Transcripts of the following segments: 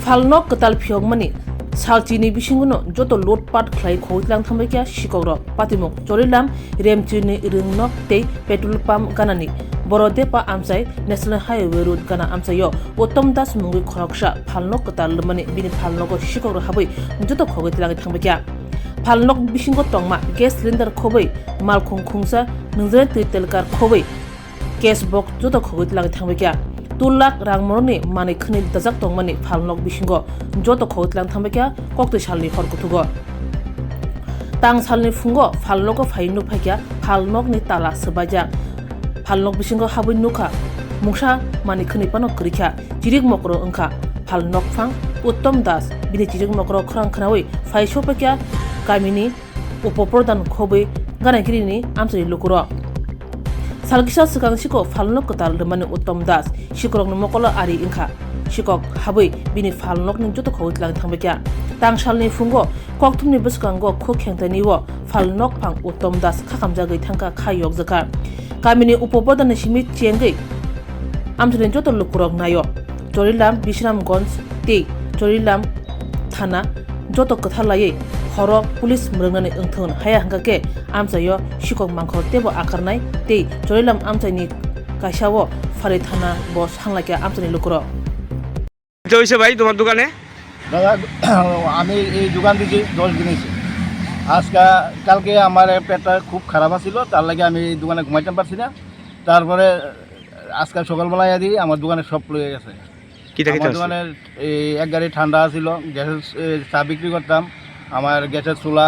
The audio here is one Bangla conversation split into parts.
Falnok ketal phiogmani salchini bisinguno joto lotpat khlai khoitlang thambai kya shikoro patimok chorilam remchini ringnok tei petrol pump ganani borode pa amsai national highway road gana amsayo Uttam Das mungi khoroksha Falnok ketal mani bini Falnoko shikoro habai joto khoitlang thambai kya Falnok bisingo tongma gas cylinder khobai malkhung khungsa nungzre telkar khobai gas box joto khoitlang thambai kya 2 lakh rangmorni mani khni dajak tongmani Falnok bisingo joto khoitlang thambaikya kokte salni horkutugo tang salni fungo Falnoko phainu phaikya Falnok ni tala sebaja Falnok bisingo habui nukha mungsa mani khni pano krikha jirik mokro ongkha Falnok phang Uttam Das bini jirik mokro khrang khnawi phaisho pakya kamini upoprodan khobai ganagiri amsari lukuro Salkisa sekang siko Falnok ketal remani Uttam Das sikorok ni mokolo ari ingkha sikok habui bini Falnok ni joto khoitlang thangbekya tangsalni fungo kokthumni buskango khokhengtani wo Falnok phang Uttam Das khakamjagoi thangka khayok jaka kamini upobodan simi chengai amthrin joto lukurok nayo Chorilam Bisramganj tei Chorilam thana joto kathalai horo police mrungnani engthon haya hangake amsayo sikok mangkho tebo akarnai tei Chorilam amsaini kaishawo fare thana bo sanglakya amsani lukro তো হইছে ভাই তোমার দোকানে দাদা আমি এই দোকান দিয়েছি 10 দিন হয়েছে আজকে কালকে আমার পেটটা খুব খারাপ ছিল তার লাগে আমি এই দোকানে ঘুমাইতে পারছি না তারপরে আজকে সকালবেলায় দিই আমার দোকানে সব লয়ে গেছে আমার দোকানে এক গাড়ি ঠান্ডা ছিল গ্যাসের চা বিক্রি করতাম আমার গ্যাসের চুলা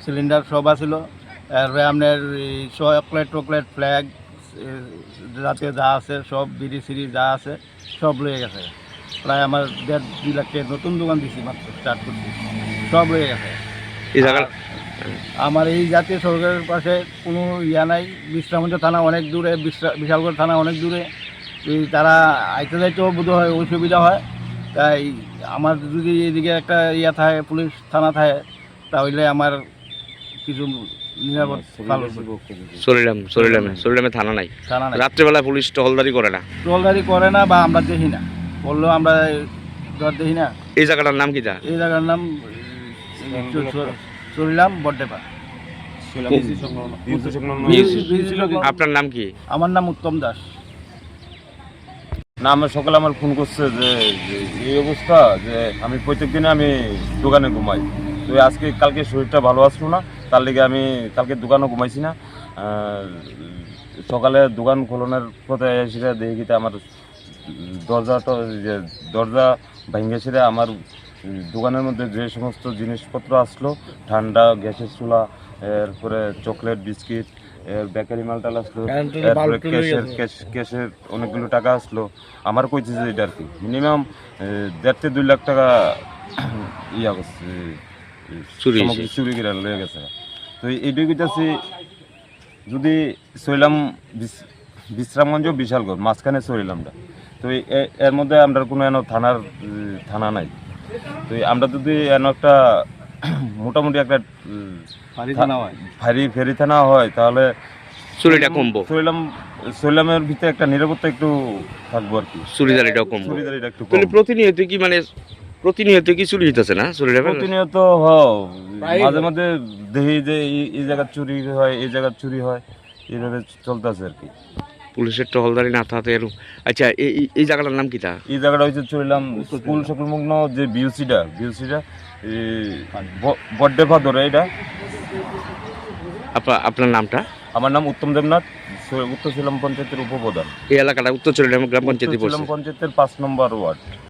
সিলিন্ডার সব আছিল এরপরে আপনার চকলেট ফ্ল্যাগ যাতে যা আছে সব বিড়ি সিড়ি যা আছে সব লয়ে গেছে প্রায় আমার 1.5-2 লাখ টাকা নতুন দোকান দিছি মাত্র স্টার্ট করছি সব রয়ে গেছে এই জায়গা আমার এই জাতীয় সরকারের পাশে কোনো ইয়া নাই বিশ্রামগঞ্জ থানা অনেক দূরে বিশালগড় থানা অনেক দূরে তারা আইতে যাইতেও বোধ হয় অসুবিধা হয় তাই আমার যদি এদিকে একটা ইয়া থাকে পুলিশ থানা থাকে তাহলে আমার কিছু নিরাপদ চরিলামে থানা নাই রাত্রেবেলা পুলিশ টহলদারি করে না বা আমরা দেখি না বললেও আমরা ধর দেখি না এই জায়গাটার নাম কি এই জায়গার নাম চরিলাম বড্ডেপা আপনার নাম কি আমার নাম উত্তম দাস না আমার সকালে আমার ফোন করছে যে এই অবস্থা যে আমি প্রত্যেক দিনে আমি দোকানে ঘুমাই তো আজকে কালকে শরীরটা ভালো আসলো না তার লেগে আমি কালকে দোকানও ঘুমাইছি না সকালে দোকান খোলানোর পথে এসে দেখি আমার দরজা ভেঙেছিল আমার দোকানের মধ্যে যে সমস্ত জিনিসপত্র আসলো ঠান্ডা গ্যাসের চুলা এরপরে চকলেট বিস্কিট বেকারি মালটাল আসলো এরপরে ক্যাশের অনেকগুলো টাকা আসলো আমার কইছে যে এটা আর কি মিনিমাম 1.5-2 লাখ টাকা ইয়া করছে চুরি করে লয়ে গেছে তো এইটাই কইতাছি যদি চইলাম বিশ্রামগঞ্জ বিশালগড় মাঝখানে চরিলামটা তো এর মধ্যে আমরা কোনো থানা নাই তো আমরা যদি একটা মোটামুটি একটা ফেরি থানা হয় তাহলে চুরিটা কমবো চরিলামের ভিতরে একটা নিরাপত্তা একটু থাকবো আর কি চুরিদারিটাও কমবো একটু প্রতিনিয়ত কি চুরি হইতেছে না প্রতিনিয়ত মাঝে মাঝে দেখি যে এই জায়গায় চুরি হয় এই জায়গায় চুরি হয় এইভাবে চলতেছে আর কি পুলিশের টহলদারি না থাকতে আচ্ছা এই জায়গাটার নাম কি তা এই জায়গাটা হচ্ছে চললাম স্কুল সংলগ্ন যে বিউসিটা বড্ডেপা ধরে এটা আপনার নামটা আমার নাম উত্তম দেবনাথ উত্তর চরিলাম পঞ্চায়েতের উপপ্রধান এই এলাকাটা উত্তর চরিলাম গ্রাম পঞ্চায়েতের 5 নম্বর ওয়ার্ড